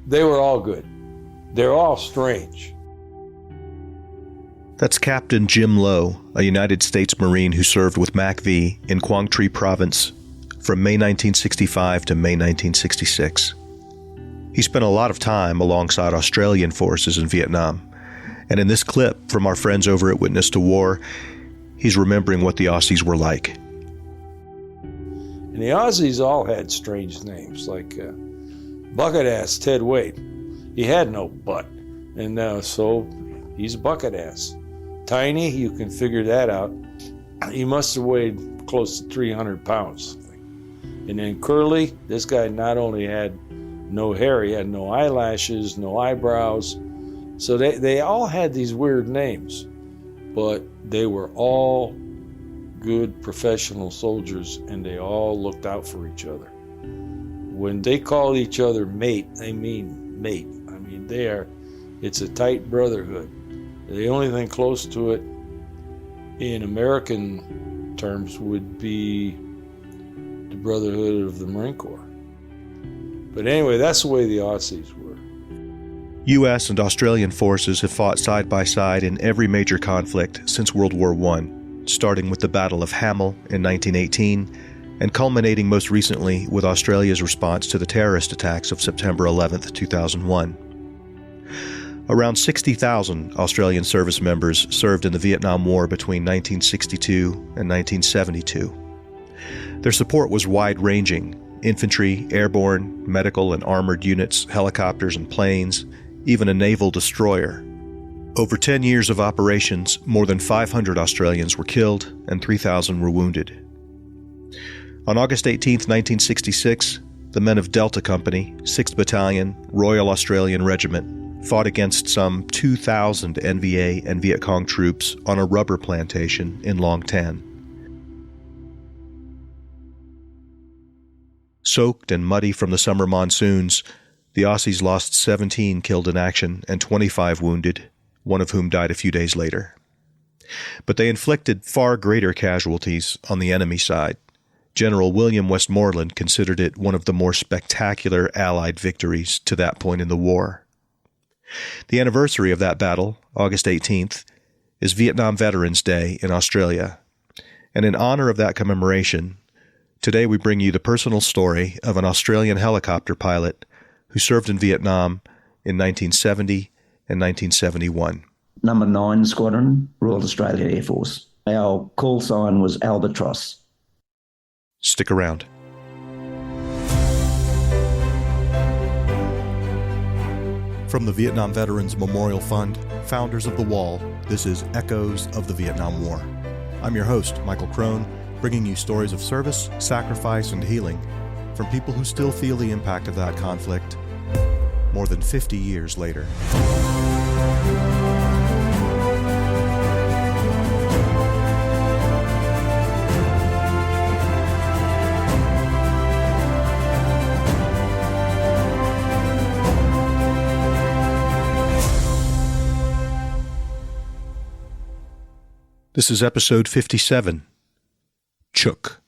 They were all good. They're all strange. That's Captain Jim Lowe, a United States Marine who served with MACV in Quang Tri Province from May 1965 to May 1966. He spent a lot of time alongside Australian forces in Vietnam, and in this clip from our friends over at Witness to War, he's remembering what the Aussies were like. And the Aussies all had strange names, like Bucket Ass Ted Wade. He had no butt, and so he's a bucket ass. Tiny, you can figure that out. He must have weighed close to 300 pounds. And then Curly, this guy not only had no hair, he had no eyelashes, no eyebrows. So they all had these weird names, but they were all good professional soldiers, and they all looked out for each other. When they call each other mate, they mean mate. I mean, it's a tight brotherhood. The only thing close to it in American terms would be the Brotherhood of the Marine Corps. But anyway, that's the way the Aussies were. U.S. and Australian forces have fought side by side in every major conflict since World War I, starting with the Battle of Hamel in 1918 and culminating most recently with Australia's response to the terrorist attacks of September 11, 2001. Around 60,000 Australian service members served in the Vietnam War between 1962 and 1972. Their support was wide-ranging: infantry, airborne, medical and armored units, helicopters and planes, even a naval destroyer. Over 10 years of operations, more than 500 Australians were killed and 3,000 were wounded. On August 18, 1966, the men of Delta Company, 6th Battalion, Royal Australian Regiment, fought against some 2,000 NVA and Viet Cong troops on a rubber plantation in Long Tan. Soaked and muddy from the summer monsoons, the Aussies lost 17 killed in action and 25 wounded, one of whom died a few days later. But they inflicted far greater casualties on the enemy side. General William Westmoreland considered it one of the more spectacular Allied victories to that point in the war. The anniversary of that battle, August 18th, is Vietnam Veterans Day in Australia. And in honor of that commemoration, today we bring you the personal story of an Australian helicopter pilot who served in Vietnam in 1970 and 1971. Number 9 Squadron, Royal Australian Air Force. Our call sign was Albatross. Stick around. From the Vietnam Veterans Memorial Fund, founders of The Wall, this is Echoes of the Vietnam War. I'm your host, Michael Crone, bringing you stories of service, sacrifice, and healing from people who still feel the impact of that conflict more than 50 years later. This is episode 57, Chook.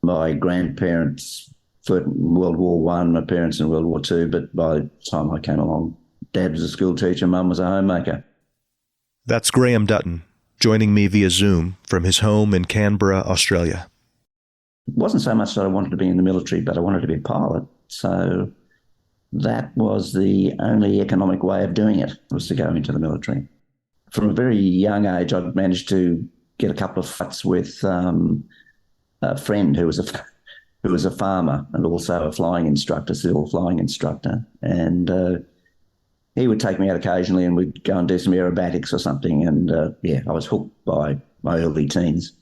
My grandparents fought in World War I, my parents in World War II, but by the time I came along, Dad was a school teacher, Mum was a homemaker. That's Graham Dutton, joining me via Zoom from his home in Canberra, Australia. It wasn't so much that I wanted to be in the military, but I wanted to be a pilot. So that was the only economic way of doing it, was to go into the military. From a very young age, I'd managed to get a couple of fights with a friend who was a farmer and also a flying instructor, civil flying instructor. And he would take me out occasionally and we'd go and do some aerobatics or something. And I was hooked by my early teens.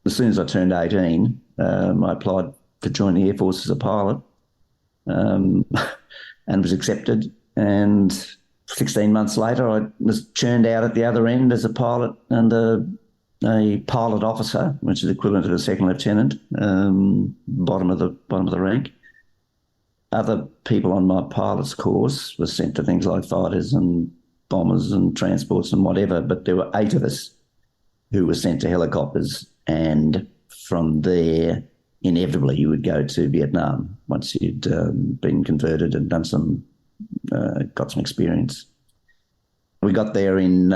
As soon as I turned 18, I applied to join the Air Force as a pilot and was accepted. And 16 months later, I was churned out at the other end as a pilot and a pilot officer, which is equivalent to a second lieutenant, bottom of the rank. Other people on my pilot's course were sent to things like fighters and bombers and transports and whatever, but there were 8 of us who were sent to helicopters, and from there inevitably you would go to Vietnam once you'd been converted and got some experience. We got there in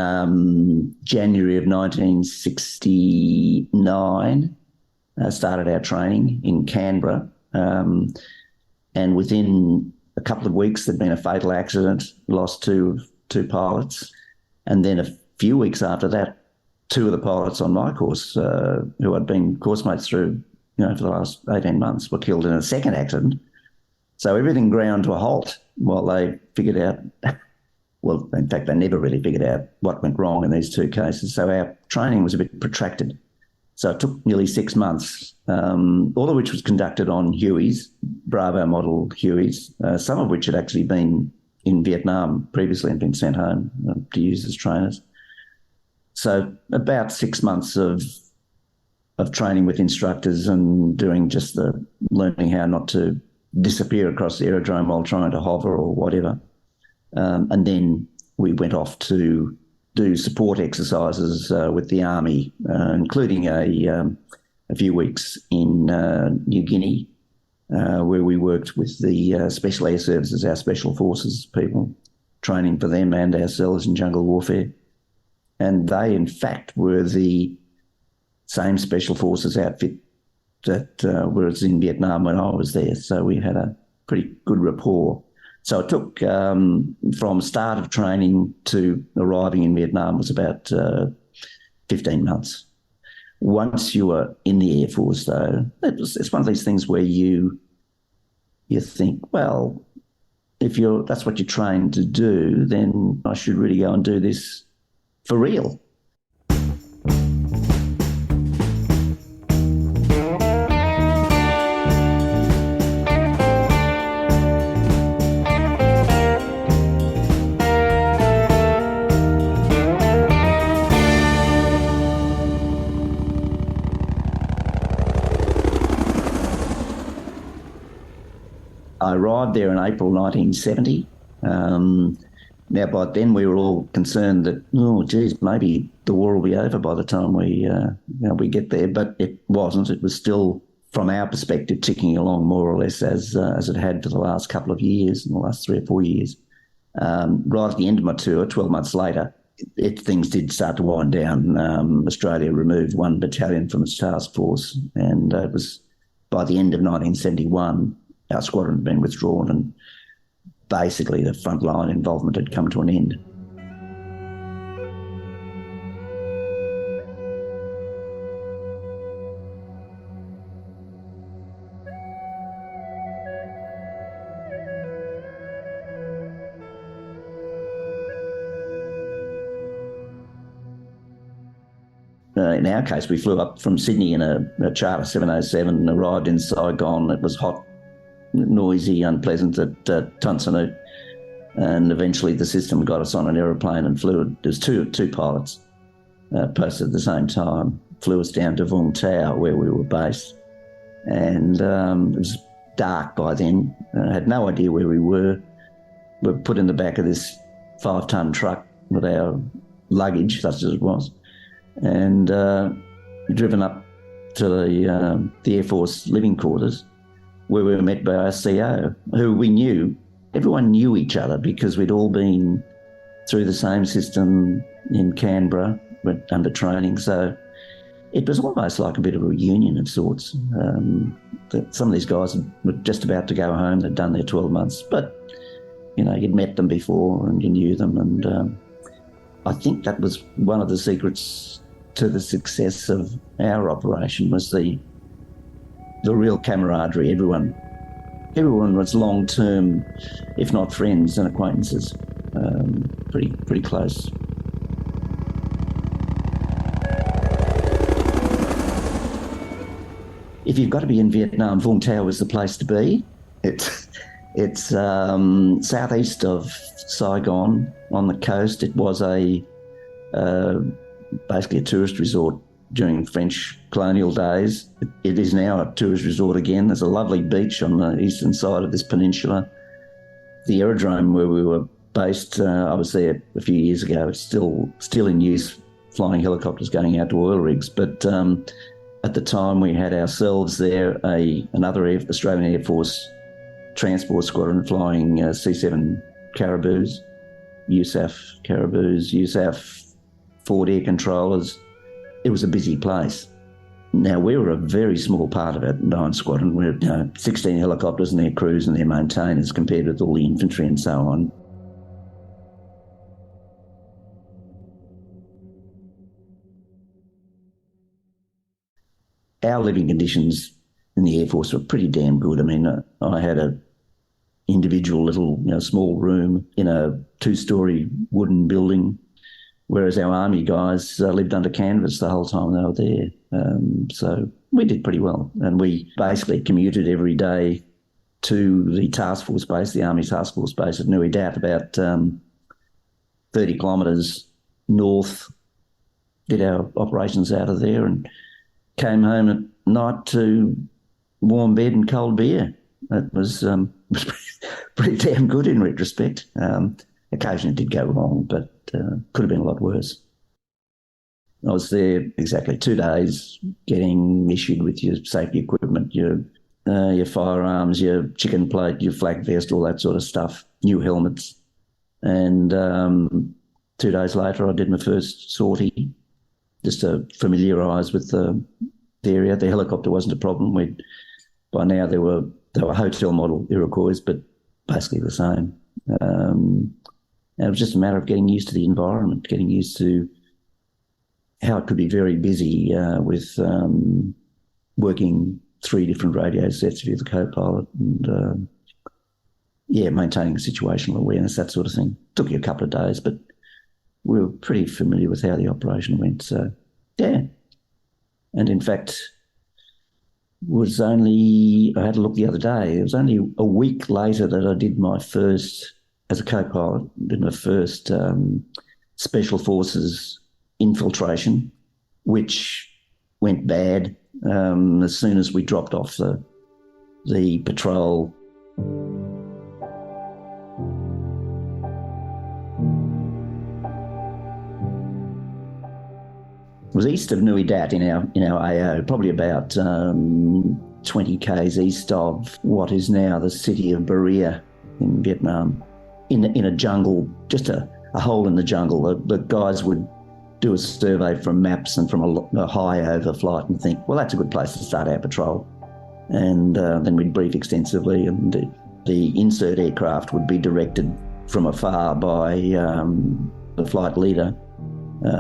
January of 1969, started our training in Canberra, and within a couple of weeks there'd been a fatal accident, lost two pilots, and then a few weeks after that, two of the pilots on my course, who I'd been course mates through, for the last 18 months, were killed in a second accident. So everything ground to a halt while they figured out, well, in fact, they never really figured out what went wrong in these two cases. So our training was a bit protracted. So it took nearly 6 months, all of which was conducted on Hueys, Bravo model Hueys, some of which had actually been in Vietnam previously and been sent home to use as trainers. So about 6 months of training with instructors and doing just the learning how not to disappear across the aerodrome while trying to hover or whatever. And then we went off to do support exercises with the Army, including a few weeks in New Guinea, where we worked with the Special Air Services, our Special Forces people, training for them and ourselves in jungle warfare. And they, in fact, were the same Special Forces outfit that was in Vietnam when I was there. So we had a pretty good rapport. So it took from start of training to arriving in Vietnam was about 15 months. Once you were in the Air Force, though, it's one of these things where you think, well, if that's what you're trained to do, then I should really go and do this for real. I arrived there in April 1970. Now, by then we were all concerned that, maybe the war will be over by the time we get there. But it wasn't. It was still, from our perspective, ticking along more or less as it had for the last couple of years, in the last 3 or 4 years. Right at the end of my tour, 12 months later, things did start to wind down. Australia removed 1 battalion from its task force, and it was by the end of 1971, our squadron had been withdrawn, and basically the frontline involvement had come to an end. In our case, we flew up from Sydney in a charter 707 and arrived in Saigon. It was hot, noisy, unpleasant at Tan Son Nhut, and eventually the system got us on an aeroplane and flew. There was two pilots posted at the same time, flew us down to Vung Tau where we were based, and it was dark by then. I had no idea where we were. We were put in the back of this 5-ton truck with our luggage, such as it was, and driven up to the Air Force living quarters, where we were met by our CO, who we knew. Everyone knew each other because we'd all been through the same system in Canberra under training. So it was almost like a bit of a reunion of sorts. Some of these guys were just about to go home. They'd done their 12 months, but, you'd met them before and you knew them. And I think that was one of the secrets to the success of our operation, was the real camaraderie. Everyone was long-term, if not friends and acquaintances, pretty close. If you've got to be in Vietnam, Vung Tau was the place to be. It's southeast of Saigon on the coast. It was basically a tourist resort during French colonial days. It is now a tourist resort again. There's a lovely beach on the eastern side of this peninsula. The aerodrome where we were based, I was there a few years ago. It's still in use, flying helicopters going out to oil rigs. But At the time, we had ourselves there another Australian Air Force transport squadron flying C-7 Caribous, USAF Caribous, USAF Ford air controllers. It was a busy place. Now, we were a very small part of it, 9 Squadron. We were 16 helicopters and their crews and their maintainers compared with all the infantry and so on. Our living conditions in the Air Force were pretty damn good. I mean, I had a individual little, small room in a 2-storey wooden building, whereas our Army guys lived under canvas the whole time they were there. So we did pretty well. And we basically commuted every day to the task force base, the Army task force base at Nui Dat, about 30 kilometres north, did our operations out of there and came home at night to warm bed and cold beer. It was pretty damn good in retrospect. Occasionally it did go wrong, but could have been a lot worse. I was there exactly 2 days, getting issued with your safety equipment, your firearms, your chicken plate, your flak vest, all that sort of stuff, new helmets. And 2 days later, I did my first sortie, just to familiarise with the area. The helicopter wasn't a problem. By now they were hotel model Iroquois, but basically the same. And it was just a matter of getting used to the environment, getting used to how it could be very busy with working 3 different radio sets if you're the co-pilot and, maintaining situational awareness, that sort of thing. Took you a couple of days, but we were pretty familiar with how the operation went. So, yeah. And in fact, I had a look the other day, it was only a week later that I did my first, as a co-pilot, did my first Special Forces infiltration, which went bad as soon as we dropped off the patrol. It was east of Nui Dat in our AO, probably about 20 k's east of what is now the city of Berea in Vietnam, in a jungle, just a hole in the jungle. The guys would do a survey from maps and from a high over flight and think, well, that's a good place to start our patrol. And then we'd brief extensively, and the insert aircraft would be directed from afar by the flight leader.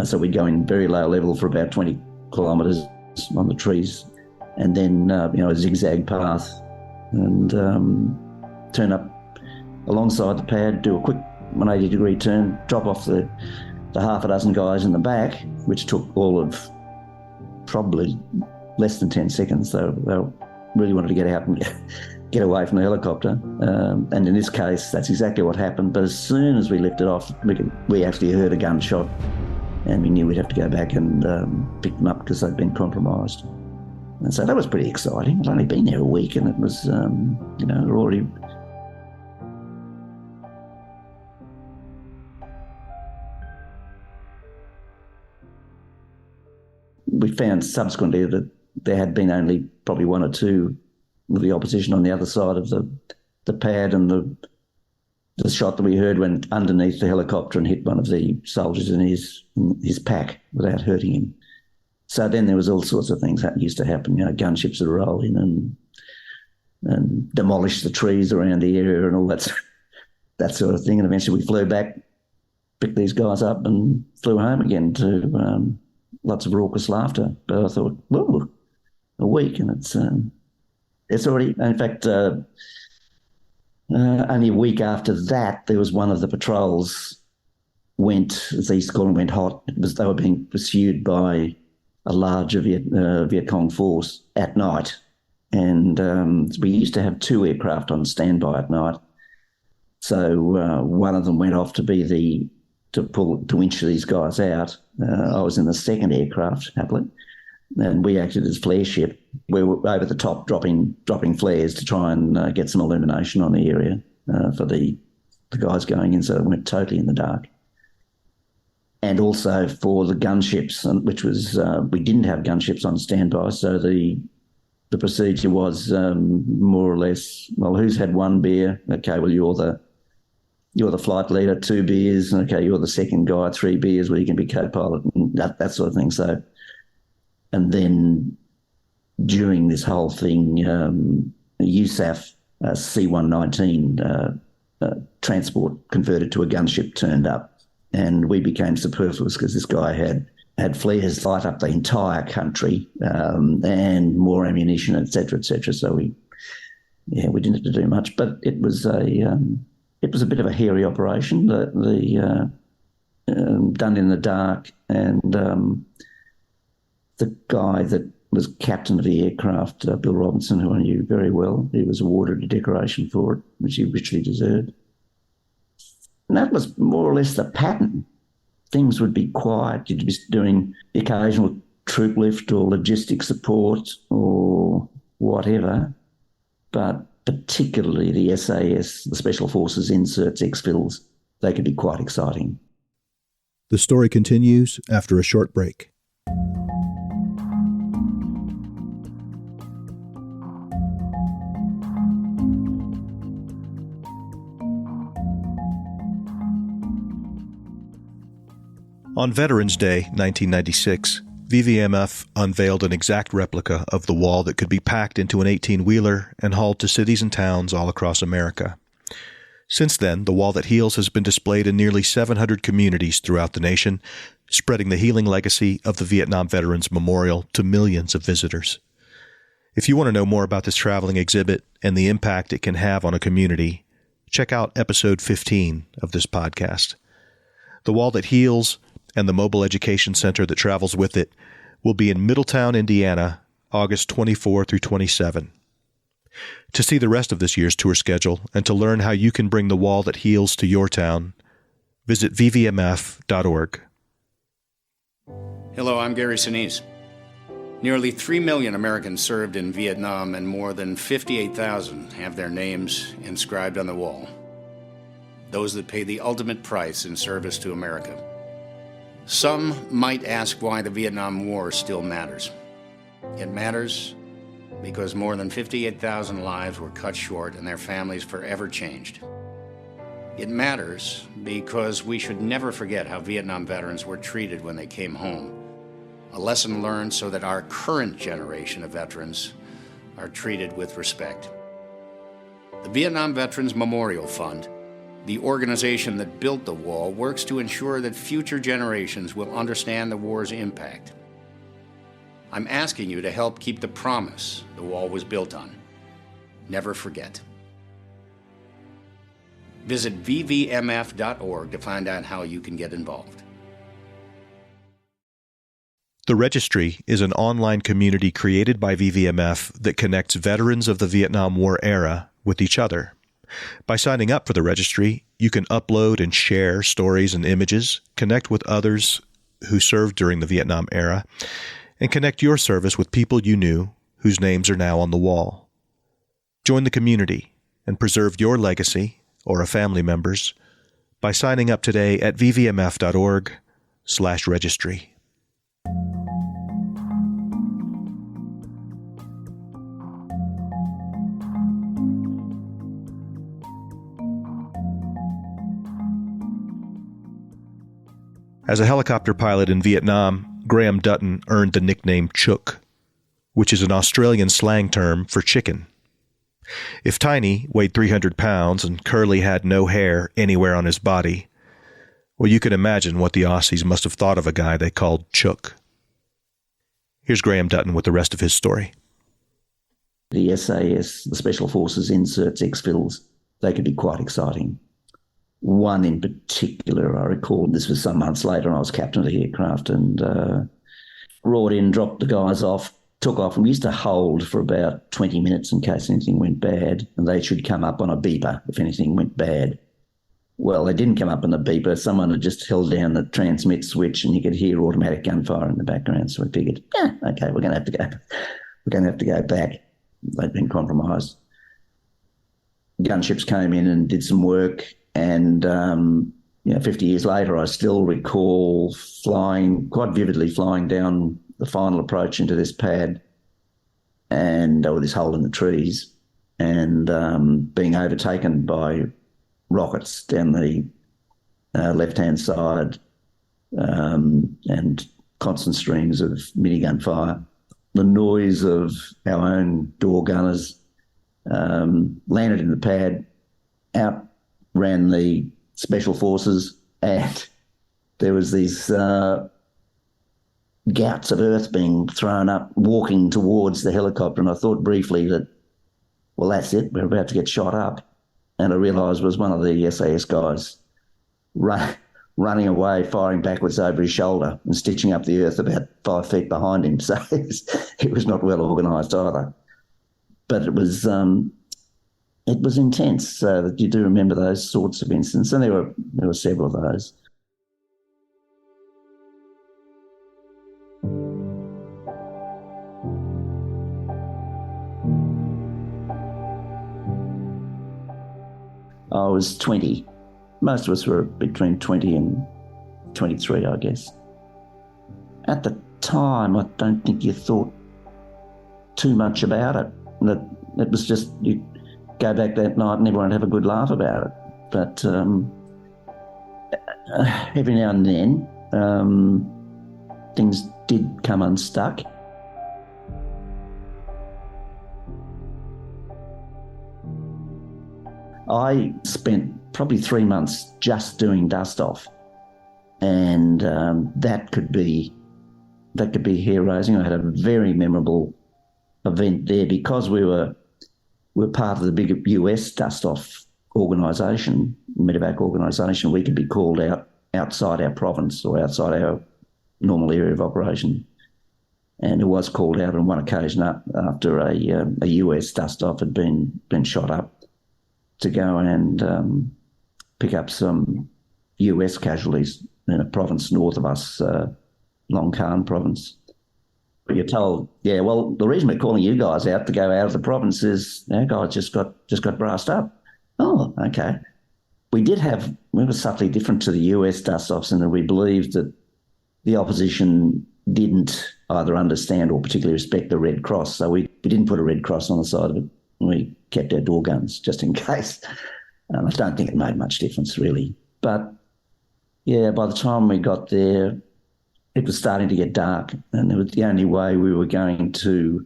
So we'd go in very low level for about 20 kilometres on the trees, and then a zigzag path, and turn up alongside the pad, do a quick 180-degree turn, drop off the half a dozen guys in the back, which took all of probably less than 10 seconds. So they really wanted to get out and get away from the helicopter. And in this case, that's exactly what happened. But as soon as we lifted off, we actually heard a gunshot, and we knew we'd have to go back and pick them up because they'd been compromised. And so that was pretty exciting. I'd only been there a week, and it was, already... We found subsequently that there had been only probably 1 or 2 of the opposition on the other side of the pad, and the shot that we heard went underneath the helicopter and hit one of the soldiers in his pack without hurting him. So then there was all sorts of things that used to happen. Gunships would roll in and demolish the trees around the area and all that sort of thing. And eventually we flew back, picked these guys up, and flew home again to lots of raucous laughter. But I thought, well, a week, and it's already. In fact. Only a week after that, there was one of the patrols as they used to call them, went hot. They were being pursued by a larger Viet Cong force at night. And we used to have 2 aircraft on standby at night. So one of them went off to winch these guys out. I was in the second aircraft, happily. And we acted as flare ship. We were over the top dropping flares to try and get some illumination on the area for the guys going in, so it went totally in the dark. and also for the gunships, which was we didn't have gunships on standby, so the procedure was more or less, well, who's had one beer? Okay, well, you're the flight leader, 2 beers. Okay, you're the second guy, 3 beers, where you can be co-pilot and that sort of thing. So, and then during this whole thing, USAF C-119 transport converted to a gunship turned up, and we became superfluous because this guy had flares light up the entire country and more ammunition, et cetera, et cetera. So we didn't have to do much, but it was a bit of a hairy operation. The done in the dark, and the guy that was captain of the aircraft, Bill Robinson, who I knew very well, he was awarded a decoration for it, which he richly deserved. And that was more or less the pattern. Things would be quiet. You'd be doing the occasional troop lift or logistic support or whatever, but particularly the SAS, the Special Forces inserts, exfils, they could be quite exciting. The story continues after a short break. On Veterans Day, 1996, VVMF unveiled an exact replica of the wall that could be packed into an 18-wheeler and hauled to cities and towns all across America. Since then, the Wall That Heals has been displayed in nearly 700 communities throughout the nation, spreading the healing legacy of the Vietnam Veterans Memorial to millions of visitors. If you want to know more about this traveling exhibit and the impact it can have on a community, check out episode 15 of this podcast. The Wall That Heals and the mobile education center that travels with it will be in Middletown, Indiana, August 24 through 27. To see the rest of this year's tour schedule and to learn how you can bring the Wall That Heals to your town, visit vvmf.org. Hello, I'm Gary Sinise. Nearly 3 million Americans served in Vietnam, and more than 58,000 have their names inscribed on the wall. Those that pay the ultimate price in service to America. Some might ask why the Vietnam War still matters. It matters because more than 58,000 lives were cut short and their families forever changed. It matters because we should never forget how Vietnam veterans were treated when they came home. A lesson learned so that our current generation of veterans are treated with respect. The Vietnam Veterans Memorial Fund, the organization that built the wall, works to ensure that future generations will understand the war's impact. I'm asking you to help keep the promise the wall was built on. Never forget. Visit vvmf.org to find out how you can get involved. The Registry is an online community created by VVMF that connects veterans of the Vietnam War era with each other. By signing up for the registry, you can upload and share stories and images, connect with others who served during the Vietnam era, and connect your service with people you knew whose names are now on the wall. Join the community and preserve your legacy or a family member's by signing up today at vvmf.org/registry. As a helicopter pilot in Vietnam, Graham Dutton earned the nickname Chook, which is an Australian slang term for chicken. If Tiny weighed 300 pounds and Curly had no hair anywhere on his body, well, you can imagine what the Aussies must have thought of a guy they called Chook. Here's Graham Dutton with the rest of his story. The SAS, the Special Forces inserts, exfils, they could be quite exciting. One in particular, I recall, this was some months later, and I was captain of the aircraft, and roared in, dropped the guys off, took off, and we used to hold for about 20 minutes in case anything went bad, and they should come up on a beeper if anything went bad. Well, they didn't come up on the beeper. Someone had just held down the transmit switch, and you could hear automatic gunfire in the background. So we figured, okay, we're going to have to go. We're going to have to go back. They'd been compromised. Gunships came in and did some work, and 50 years later, I still recall quite vividly flying down the final approach into this pad and with this hole in the trees, and being overtaken by rockets down the left-hand side, and constant streams of minigun fire. The noise of our own door gunners, landed in the pad, out ran the special forces, and there was these gouts of earth being thrown up, walking towards the helicopter, and I thought briefly that, well, that's it, we're about to get shot up. And I realised it was one of the SAS guys running away, firing backwards over his shoulder and stitching up the earth about 5 feet behind him. So it was not well organised either. But it was intense, so that you do remember those sorts of incidents, and there were several of those. I was 20. Most of us were between 20 and 23, I guess. At the time, I don't think you thought too much about it. It was just, you go back that night and everyone would have a good laugh about it. But every now and then, things did come unstuck. I spent probably 3 months just doing dust off, and that could be hair-raising. I had a very memorable event there because we're part of the bigger US dust off organisation, medevac organisation. We could be called out outside our province or outside our normal area of operation, and it was called out on one occasion after a US dust off had been shot up, to go and pick up some US casualties in a province north of us, Long Khan province. But you're told, yeah, well, the reason we're calling you guys out to go out of the province is our guys just got brassed up. Oh, okay. We were subtly different to the US dust-offs in that we believed that the opposition didn't either understand or particularly respect the Red Cross, so we didn't put a Red Cross on the side of it. We kept our door guns just in case. I don't think it made much difference, really. But, yeah, by the time we got there, it was starting to get dark, and it was the only way we were going to...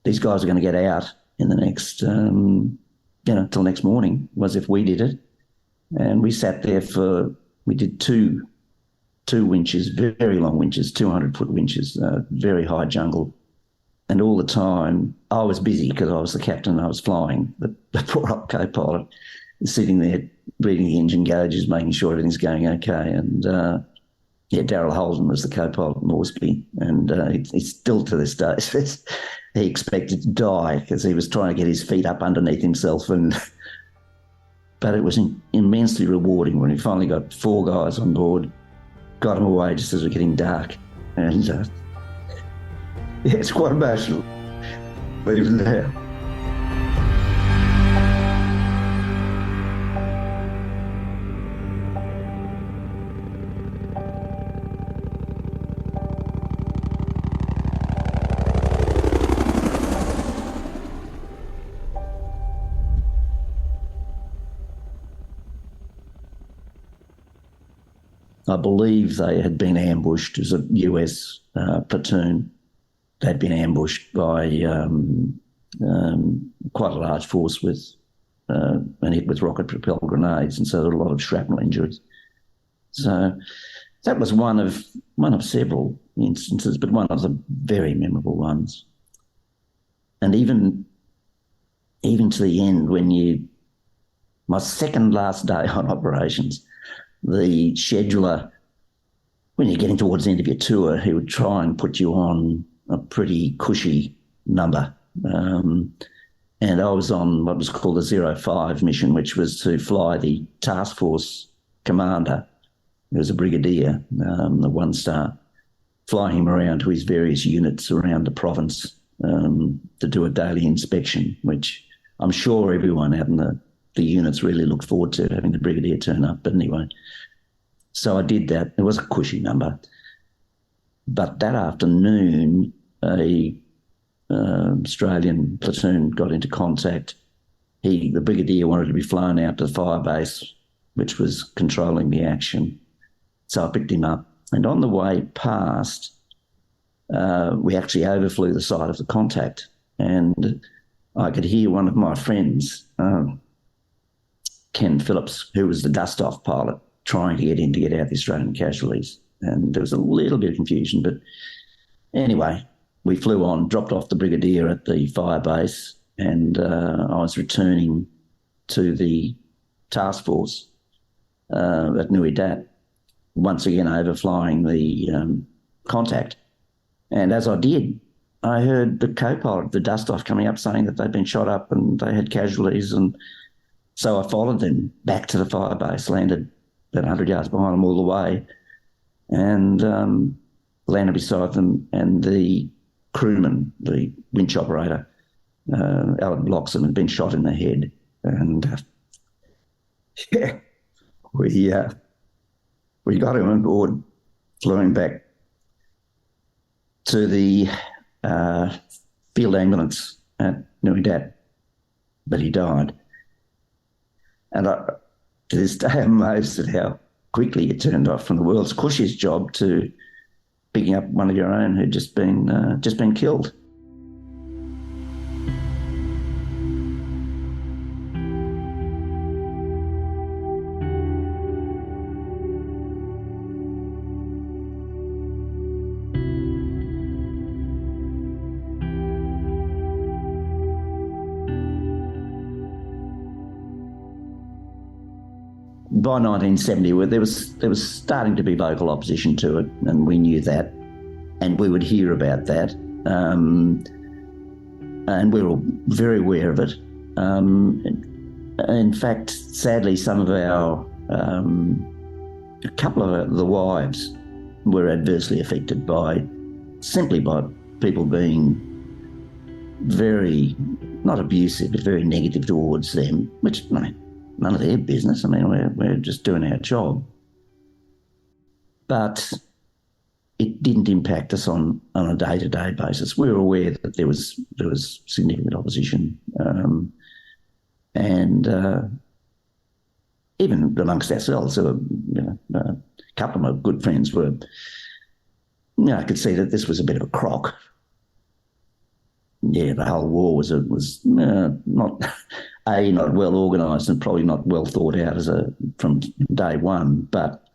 These guys were going to get out in the next, till next morning, was if we did it. And we sat there we did two winches, very long winches, 200-foot winches, very high jungle. And all the time, I was busy because I was the captain and I was flying. The poor old co-pilot is sitting there reading the engine gauges, making sure everything's going okay. And, Daryl Holden was the co-pilot at Moresby, and he's still to this day says he expected to die because he was trying to get his feet up underneath himself. But it was immensely rewarding when we finally got 4 guys on board, got them away just as it was getting dark. And... yeah, it's quite emotional, but he was there. I believe they had been ambushed as a US platoon. They'd been ambushed by quite a large force and hit with rocket-propelled grenades, and so there were a lot of shrapnel injuries. So that was one of several instances, but one of the very memorable ones. And even to the end, my second last day on operations, the scheduler, when you're getting towards the end of your tour, he would try and put you on a pretty cushy number. And I was on what was called a 05 mission, which was to fly the task force commander. He was a brigadier, the 1-star, flying him around to his various units around the province to do a daily inspection, which I'm sure everyone out in the the units really looked forward to, having the brigadier turn up. But anyway, so I did that. It was a cushy number. But that afternoon, a Australian platoon got into contact. The brigadier wanted to be flown out to the fire base, which was controlling the action. So I picked him up. And on the way past, we actually overflew the site of the contact. And I could hear one of my friends, Ken Phillips, who was the dust-off pilot, trying to get in to get out the Australian casualties. And there was a little bit of confusion. But anyway, we flew on, dropped off the brigadier at the fire base, and I was returning to the task force at Nui Dat, once again overflying the contact. And as I did, I heard the co-pilot of the dust-off coming up saying that they'd been shot up and they had casualties. And so I followed them back to the fire base, landed about 100 yards behind them all the way, and landed beside them. And the crewman, the winch operator, Alan Bloxham, had been shot in the head. And we got him on board, flew him back to the field ambulance at Nui Dat, but he died. And to this day, I'm amazed at how quickly it turned off from the world's cushiest job to picking up one of your own who'd just been killed. By 1970, there was starting to be vocal opposition to it, and we knew that, and we would hear about that, and we were very aware of it. In fact, sadly, some of a couple of the wives were adversely affected simply by people being very, not abusive, but very negative towards them, which, none of their business. I mean, we're just doing our job. But it didn't impact us on a day-to-day basis. We were aware that there was significant opposition, and even amongst ourselves, a couple of my good friends were. I could see that this was a bit of a crock. Yeah, the whole war was not well organised and probably not well thought out from day one. But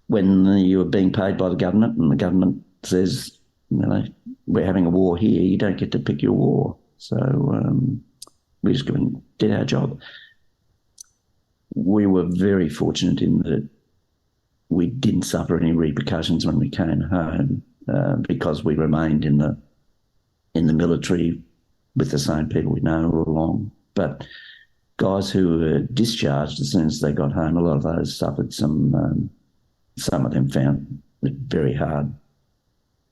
when you were being paid by the government and the government says, we're having a war here, you don't get to pick your war. So we just did our job. We were very fortunate in that we didn't suffer any repercussions when we came home because we remained in the military with the same people we know all along. But guys who were discharged as soon as they got home, a lot of those suffered some of them found it very hard.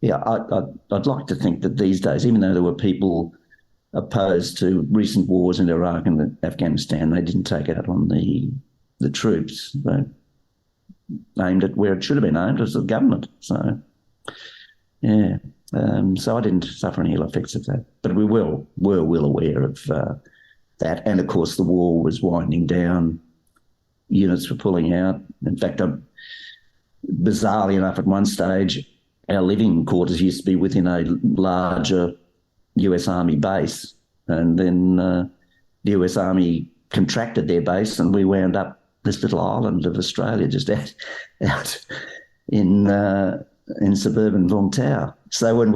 Yeah, I'd like to think that these days, even though there were people opposed to recent wars in Iraq and Afghanistan, they didn't take out on the troops. They aimed at where it should have been aimed, as the government. So, yeah. So I didn't suffer any ill effects of that. But we were well aware of that. And, of course, the war was winding down. Units were pulling out. In fact, bizarrely enough, at one stage, our living quarters used to be within a larger US Army base. And then the US Army contracted their base and we wound up this little island of Australia just out in suburban Vung Tau. So when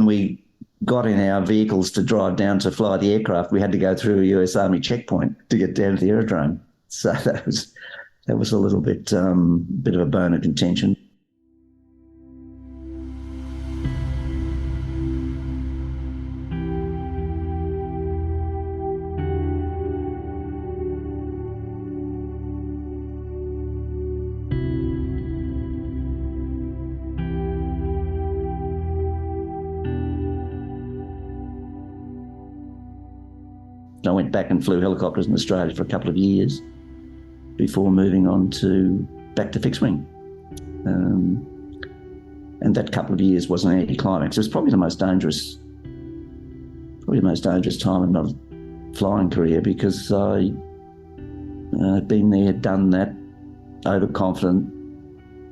we got in our vehicles to drive down to fly the aircraft, we had to go through a US Army checkpoint to get down to the aerodrome. So that was a little bit of a bone of contention. I went back and flew helicopters in Australia for a couple of years before moving on back to fixed wing. And that couple of years was an anticlimax. It was probably the most dangerous time in my flying career, because I'd been there, done that, overconfident.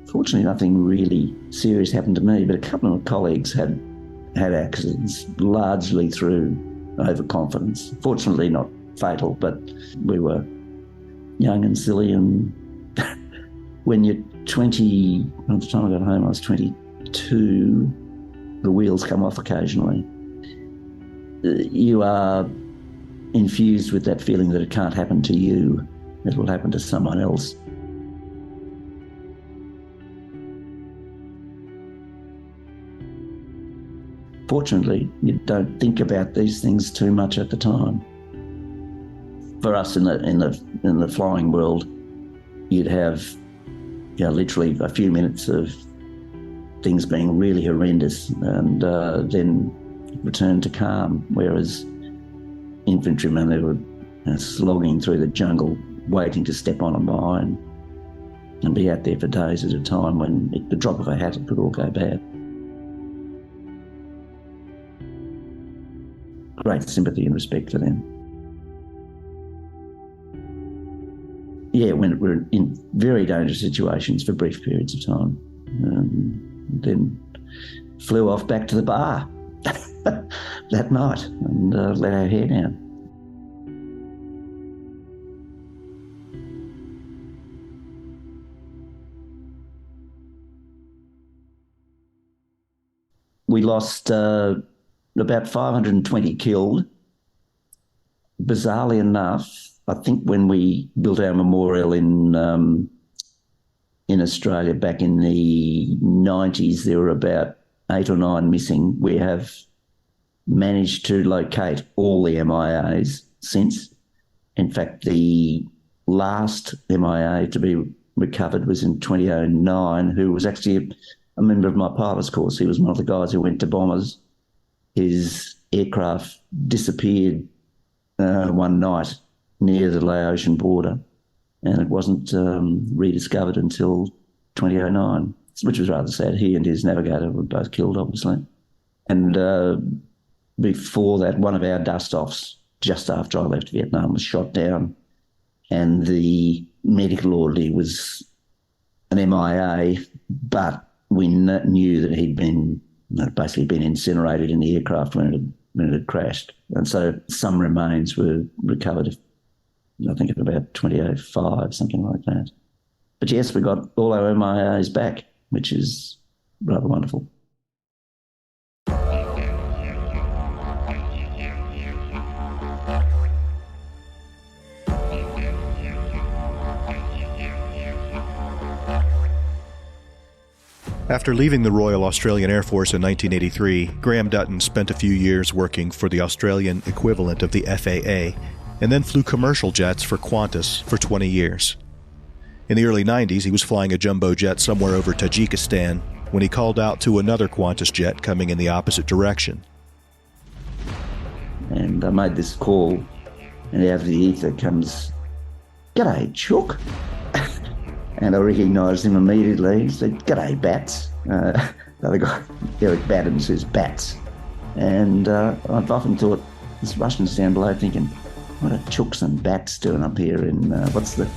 Fortunately, nothing really serious happened to me, but a couple of colleagues had accidents, largely through overconfidence. Fortunately, not fatal, but we were young and silly. And when you're 20, at the time I got home, I was 22, the wheels come off occasionally. You are infused with that feeling that it can't happen to you, it will happen to someone else. Fortunately, you don't think about these things too much at the time. For us in the flying world, you'd have, literally a few minutes of things being really horrendous, and then return to calm. Whereas infantrymen, they were slogging through the jungle, waiting to step on a mine, and be out there for days at a time when, at the drop of a hat, it could all go bad. Great sympathy and respect for them. Yeah, when we're in very dangerous situations for brief periods of time. Then flew off back to the bar that night and let our hair down. We lost about 520 killed. Bizarrely enough, I think when we built our memorial in Australia back in the 90s, there were about 8 or 9 missing. We have managed to locate all the MIAs since. In fact, the last MIA to be recovered was in 2009, who was actually a member of my pilot's course. He was one of the guys who went to bombers. His aircraft disappeared one night near the Laotian border, and it wasn't rediscovered until 2009, which was rather sad. He and his navigator were both killed, obviously. And before that, one of our dust-offs, just after I left Vietnam, was shot down, and the medical orderly was an MIA, but we knew that he'd basically been incinerated in the aircraft when it had crashed. And so some remains were recovered, I think, at about 2005, something like that. But yes, we got all our MIAs back, which is rather wonderful. After leaving the Royal Australian Air Force in 1983, Graham Dutton spent a few years working for the Australian equivalent of the FAA, and then flew commercial jets for Qantas for 20 years. In the early 90s, he was flying a jumbo jet somewhere over Tajikistan when he called out to another Qantas jet coming in the opposite direction. And I made this call, and out of the ether comes, "G'day, Chook." And I recognised him immediately. He said, "G'day, Bats." The other guy, Eric Batten, says, "Bats." And I've often thought, this Russian's down below thinking, what are Chooks and Bats doing up here? And what's the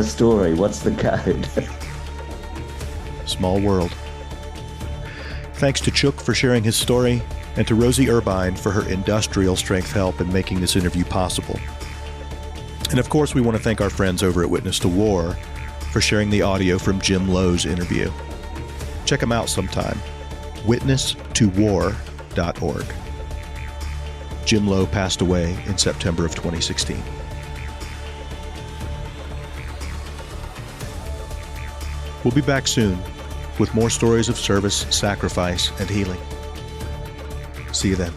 story? What's the code? Small world. Thanks to Chook for sharing his story, and to Rosie Irvine for her industrial strength help in making this interview possible. And of course, we want to thank our friends over at Witness to War for sharing the audio from Jim Lowe's interview. Check them out sometime. witnesstowar.org. Jim Lowe passed away in September of 2016. We'll be back soon with more stories of service, sacrifice, and healing. See you then.